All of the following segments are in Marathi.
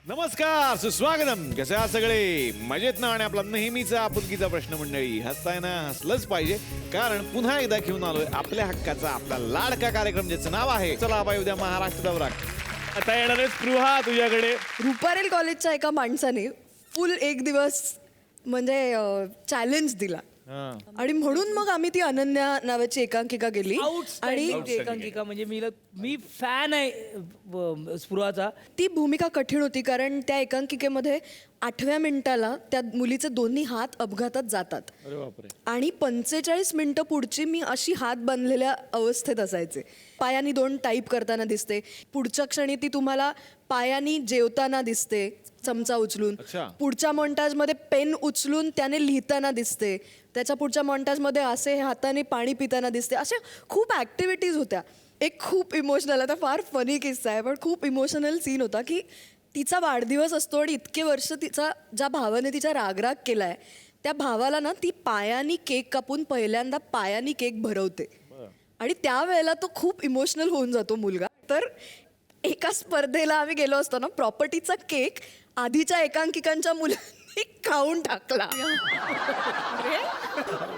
नमस्कार, सुस्वागतम. कसे आहात सगळे? मजेत ना? आणि आपला नेहमीचा आपुलकीचा प्रश्न मंडळी, हसताय ना? हसलंच पाहिजे, कारण पुन्हा एकदा घेऊन आलोय आपल्या हक्काचा आपला लाडका कार्यक्रम, ज्याचं नाव आहे चला बाई उद्या महाराष्ट्र दौरा. आता येणार आहे स्पृहा तुझ्याकडे. रुपारेल कॉलेजच्या एका माणसाने फुल एक दिवस म्हणजे चॅलेंज दिला आणि म्हणून मग आम्ही ती अनन्या नावाची एकांकिका गेली आणि एकांकिका म्हणजे मी फॅन आहे स्पृहाचा. ती भूमिका कठीण होती कारण त्या एकांकिकेमध्ये 8व्या मिनिटाला त्या मुलीचे दोन्ही हात अपघातात जातात आणि 45 मिनिटं पुढची मी अशी हात बांधलेल्या अवस्थेत असायचे. पायानी 2 टाईप करताना दिसते, पुढच्या क्षणी ती तुम्हाला पायानी जेवताना दिसते चमचा उचलून, पुढच्या मॉन्टाजमध्ये पेन उचलून त्याने लिहिताना दिसते, त्याच्या पुढच्या मॉन्टाजमध्ये असे हाताने पाणी पिताना दिसते. अशा खूप ॲक्टिव्हिटीज होत्या. एक खूप इमोशनल, आता फार फनी किस्सा आहे पण खूप इमोशनल सीन होता की तिचा वाढदिवस असतो आणि इतके वर्ष तिचा ज्या भावाने तिचा रागराग केला आहे त्या भावाला ना ती पायानी केक कापून पहिल्यांदा पायानी केक भरवते आणि त्यावेळेला तो खूप इमोशनल होऊन जातो मुलगा. तर एका स्पर्धेला आम्ही गेलो असतो ना, प्रॉपर्टीचा केक आधीच्या एकांकिकांच्या मुलांनी खाऊन टाकला.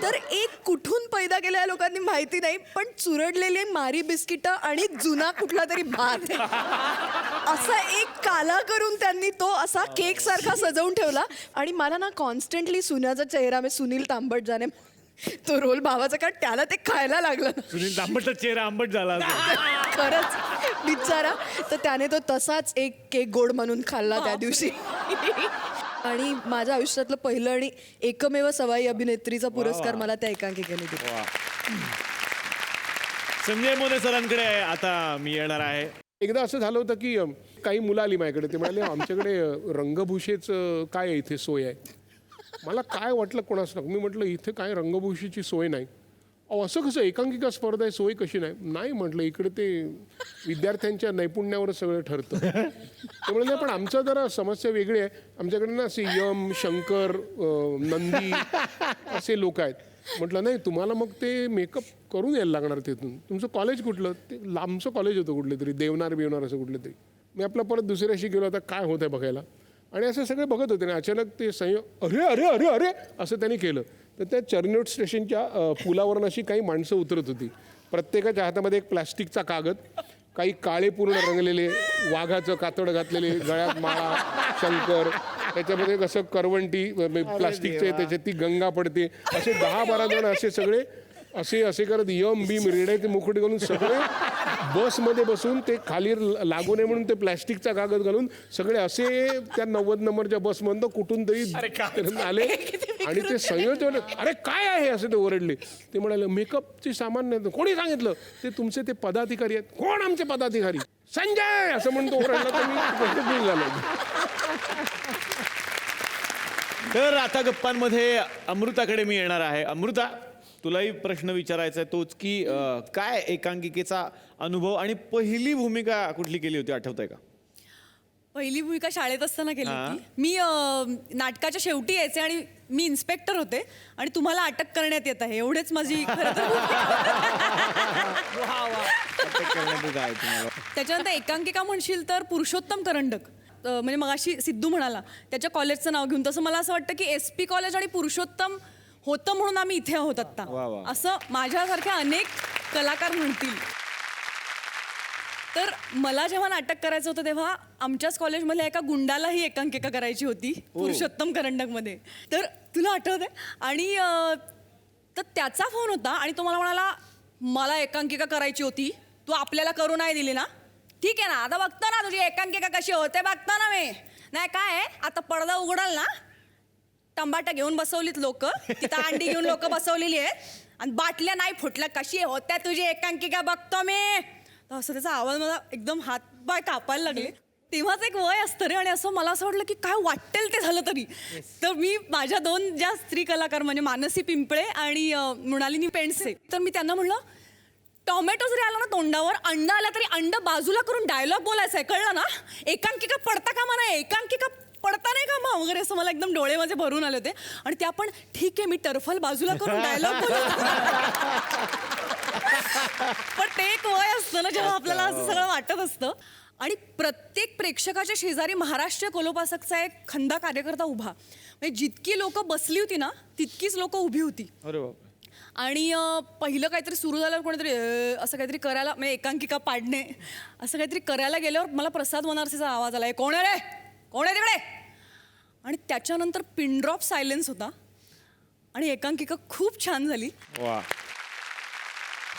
तर एक कुठून पैदा केलेल्या लोकांनी माहिती नाही, पण चुरडलेली मारी बिस्किटं आणि जुना कुठला तरी भात असा एक काला करून त्यांनी तो असा केक सारखा सजवून ठेवला. आणि मला ना कॉन्स्टंटली सुन्याचा चेहरा, मी सुनील तांबट जाणे तो रोल भावाचा, कारण त्याला ते खायला लागलं. सुनील तांबटचा चेहरा आंबट झाला. खरंच बिचारा. तर त्याने तो तसाच एक केक गोड म्हणून खाल्ला त्या दिवशी. आणि माझ्या आयुष्यातलं पहिलं आणि एकमेव सवाई अभिनेत्रीचा पुरस्कार मला त्या एकांकिकेने दिला. संजय मोरे सरांकडे आता मी येणार आहे. एकदा असं झालं होतं की काही मुलं आली माझ्याकडे, ते म्हणाले आमच्याकडे रंगभूषेचं काय आहे इथे सोय आहे. मला काय वाटलं कोणाच नको. मी म्हटलं इथे काय रंगभूषेची सोय नाही. अहो असं कसं, एकांकिका स्पर्धा आहे, सोय कशी नाही? नाही म्हटलं, इकडे ते विद्यार्थ्यांच्या नैपुण्यावर सगळं ठरतं. ते म्हणले पण आमचं जरा समस्या वेगळी आहे, आमच्याकडे ना असे यम, शंकर, नंदी असे लोक आहेत. म्हटलं नाही, तुम्हाला मग ते मेकअप करून यायला लागणार तिथून. तुमचं कॉलेज कुठलं? ते लांबचं कॉलेज होतं कुठलं तरी, देवनार बिवनार असं कुठलं तरी. मी आपला परत दुसऱ्याशी गेलो, आता काय होतं आहे बघायला. आणि असं सगळे बघत होते ना, अचानक ते अरे अरे अरे अरे असं त्यांनी केलं. तर त्या चर्नोट स्टेशनच्या पुलावरून अशी काही माणसं उतरत होती. प्रत्येकाच्या हातामध्ये एक प्लास्टिकचा कागद, काही काळे पूर्ण रंगलेले, वाघाचं कातड घातलेले, गळ्यात माळा, शंकर, त्याच्यामध्ये कसं करवंटी प्लास्टिकचे, त्याच्यात ती गंगा पडते, असे 10-12 जण असे सगळे असे करत यम बीम रेड्याचे मुकुट घालून सगळे बसमध्ये बसून, ते खाली लागू नये म्हणून ते प्लॅस्टिकचा कागद घालून सगळे असे त्या 90 नंबरच्या बसमधून कुठून तरी आले. आणि ते संयोजन, अरे काय आहे असे ते ओरडले. ते म्हणाले मेकअपची सामान नाही. कोणी सांगितलं? ते तुमचे ते पदाधिकारी आहेत. कोण आमचे पदाधिकारी? संजय असं म्हणतो ओरडला. तर मी झालो. तर आता गप्पांमध्ये अमृताकडे मी येणार आहे. अमृता, तुलाही प्रश्न विचारायचा आहे तोच की काय एकांकिकेचा अनुभव आणि पहिली भूमिका कुठली केली होती, आठवतंय का? पहिली भूमिका शाळेत असताना केली होती मी. नाटकाच्या शेवटी यायचे आणि मी इन्स्पेक्टर होते आणि तुम्हाला अटक करण्यात येत आहे, एवढेच माझी खरं तर. त्याच्यानंतर एकांकिका म्हणशील तर पुरुषोत्तम करंडक, म्हणजे मगाशी सिद्धू म्हणाला त्याच्या कॉलेजचं नाव घेऊन, तसं मला असं वाटतं की SP कॉलेज आणि पुरुषोत्तम होतं म्हणून आम्ही इथे आहोत आत्ता, असं माझ्यासारख्या अनेक कलाकार म्हणतील. तर मला जेव्हा नाटक करायचं होतं तेव्हा आमच्याच कॉलेजमधल्या एका गुंडाला ही एकांकिका करायची होती पुरुषोत्तम करंडकमध्ये. तर तुला आठवतंय? आणि तर त्याचा फोन होता आणि तो मला म्हणाला मला एकांकिका करायची होती, तू आपल्याला करू नाही दिली ना? ठीक आहे ना, आता बघतो ना तुझी एकांकिका कशी होते, बघतो ना मी. नाही काय आहे, आता पडदा उघडाल ना, टंबाटा घेऊन बसवलीत लोक, तिथं अंडी घेऊन लोक बसवलेली आहेत आणि बाटल्या नाही फुटल्या, कशी होत्या तुझी एकांकिका बघतो मी. तर असं त्याचा आवाज मला एकदम हातपाय कापायला लागले. तेव्हाच एक वय असतं रे, आणि असं मला असं वाटलं की काय वाटेल ते झालं तरी. तर मी माझ्या 2 ज्या स्त्री कलाकार म्हणजे मानसी पिंपळे आणि मृणालिनी पेंडसे, तर मी त्यांना म्हणलं टोमॅटो जरी आला ना तोंडावर, अंड आला तरी अंड बाजूला करून डायलॉग बोलायचा आहे, कळलं ना? एकांकिका पडता कामा नाही, एकांकिका पडता नाही का मग वगैरे, असं मला एकदम डोळे माझे भरून आले होते. आणि त्या पण ठीक आहे, मी टर्फल बाजूला करून डायलॉग पण ते एक वय असतं ना जेव्हा आपल्याला असं सगळं वाटत असतं. आणि प्रत्येक प्रेक्षकाच्या शेजारी महाराष्ट्र कोलोपासकचा एक खंदा कार्यकर्ता उभा. म्हणजे जितकी लोक बसली होती ना तितकीच लोक उभी होती. अरे बाप आणि पहिलं काहीतरी सुरू झाल्यावर कोणीतरी असं काहीतरी करायला, म्हणजे एकांकिका पाडणे असं काहीतरी करायला गेल्यावर मला प्रसाद वनारसेचा आवाज आला, कोण आहे रे, कोण आहे तिकडे. आणि त्याच्यानंतर पिनड्रॉप सायलेन्स होता आणि एकांकिका खूप छान झाली. वा.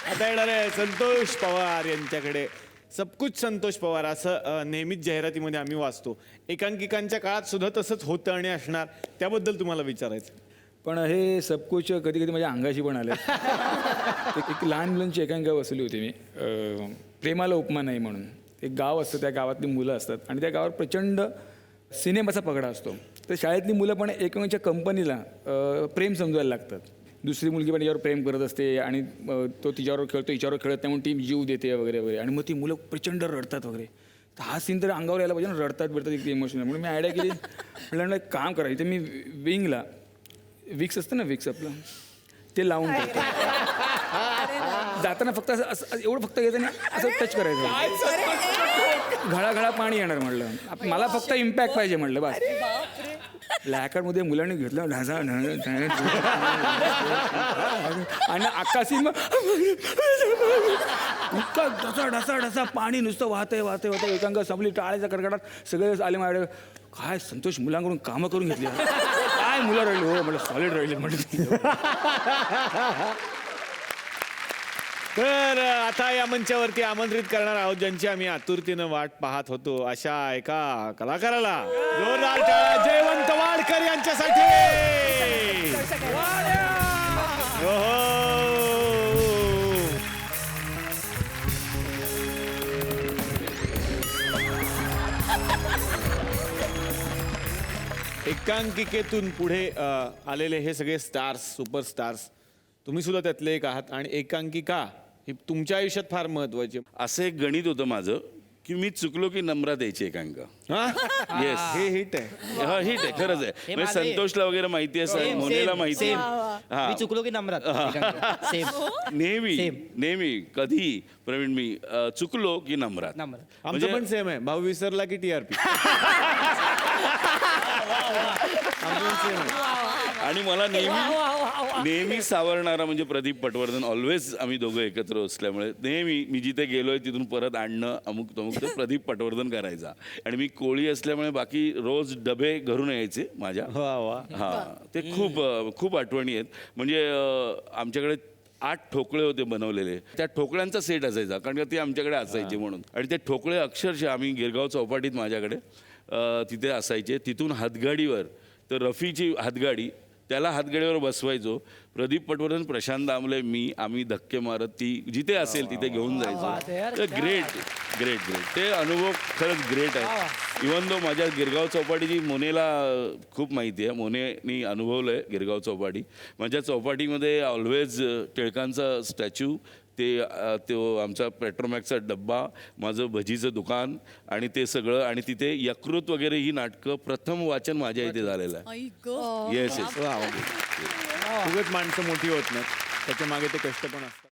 आता येणार आहे संतोष पवार यांच्याकडे. सबकुच संतोष पवार असं नेहमीच जाहिरातीमध्ये आम्ही वाचतो. एकांकिकांच्या काळात सुद्धा तसंच होतं आणि असणार, त्याबद्दल तुम्हाला विचारायचं. पण हे सबकुच कधी कधी माझ्या अंगाशी पण आले. एक लहान मुलांची एकांकिका बसवली होती मी, प्रेमाला उपमा नाही म्हणून. एक गाव असतं, त्या गावातली मुलं असतात आणि त्या गावात प्रचंड सिनेमाचा पगडा असतो. तर शाळेतली मुलं पण एकमेकांच्या कंपनीला प्रेम समजायला लागतात. दुसरी मुलगी पण यावर प्रेम करत असते आणि तो तिच्यावर खेळतो, हिच्यावर खेळत नाही म्हणून टीम जीव देते वगैरे वगैरे. आणि मग ती मुलं प्रचंड रडतात वगैरे. तर हा सीन तर अंगावर यायला पाहिजे ना, रडतात बिडतात इतकी इमोशनल. म्हणून मी आयडिया केली, म्हटलं एक काम करा, इथे मी विंगला विक्स असतं ना, विक्स आपलं ते लावून टाकतो. जाताना फक्त असं एवढं फक्त घ्यायचं नाही, असं टच करायचं, घळाघळा पाणी येणार म्हटलं. मला फक्त इम्पॅक्ट पाहिजे म्हटलं बस. लॅकरमध्ये मुलांनी घेतलं ढासा आणि आकाशी मग इतका ढसा ढसा ढसा पाणी नुसतं वाहतंय वाहतंय वाहतंय. एकांका संपली, टाळ्याच्या कडकडाट सगळे आले माझ्याकडे. काय संतोष मुलांकडून कामं करून घेतली, काय मुलं राहिली. हो म्हटलं सॉलिड राहिले म्हटलं. तर आता या मंचावरती आमंत्रित करणार आहोत ज्यांची आम्ही आतुरतेनं वाट पाहत होतो, अशा एका कलाकाराला. जोरदार टाळ्या जयवंत वाडकर यांच्यासाठी. ओहो. एकांकिकेतून पुढे आलेले हे सगळे स्टार्स, सुपरस्टार्स, तुम्ही सुद्धा त्यातले एक आहात. आणि एकांकिका ही तुमच्या आयुष्यात फार महत्वाची. असं एक गणित होतं माझं की मी चुकलो की नम्रा द्यायची एकांका. येस, हे हिट आहे. हा हिट आहे, खरंच आहे. म्हणजे संतोषला वगैरे माहिती आहे, मोनेला माहिती आहे. मी चुकलो की नम्रात सेम. नेहमी कधी प्रवीण मी चुकलो की नम्रात. आमचं पण सेम आहे. भाऊ विसरला की TRP. आणि मला नेहमी सावरणारा म्हणजे प्रदीप पटवर्धन. ऑलवेज आम्ही दोघं एकत्र असल्यामुळे नेहमी मी जिथे गेलोय तिथून परत आणणं अमुक तमुक ते प्रदीप पटवर्धन करायचा. आणि मी कोळी असल्यामुळे बाकी रोज डबे घरून यायचे माझ्या. हा, ते खूप आठवणी आहेत. म्हणजे आमच्याकडे 8 ठोकळे होते बनवलेले. त्या ठोकळ्यांचा सेट असायचा, कारण का ते आमच्याकडे असायचे म्हणून. आणि ते ठोकळे अक्षरशः आम्ही गिरगाव चौपाटीत माझ्याकडे तिथे असायचे. तिथून हातगाडीवर, तर रफीची हातगाडी, त्याला हातगाडीवर बसवायचो. प्रदीप पटवर्धन, प्रशांत दामले, मी, आम्ही धक्के मारत ती जिथे असेल तिथे घेऊन जायचो. तर ग्रेट. ते अनुभव खरंच ग्रेट आहे. इव्हन दो माझ्या गिरगाव चौपाटीची मोनेला खूप माहिती आहे. मोनेनी अनुभवलं आहे गिरगाव चौपाटी. माझ्या चौपाटीमध्ये ऑलवेज टिळकांचा स्टॅच्यू, तो आमचा पेट्रोमॅक्सचा डब्बा, माझं भजीचं दुकान आणि ते सगळं. आणि तिथे यकृत वगैरे ही नाटकं प्रथम वाचन माझ्या इथे झालेलं आहे. आई गं. येस. उगाच माणसं मोठी होत नाहीत, त्याच्या मागे ते कष्ट पण असतात.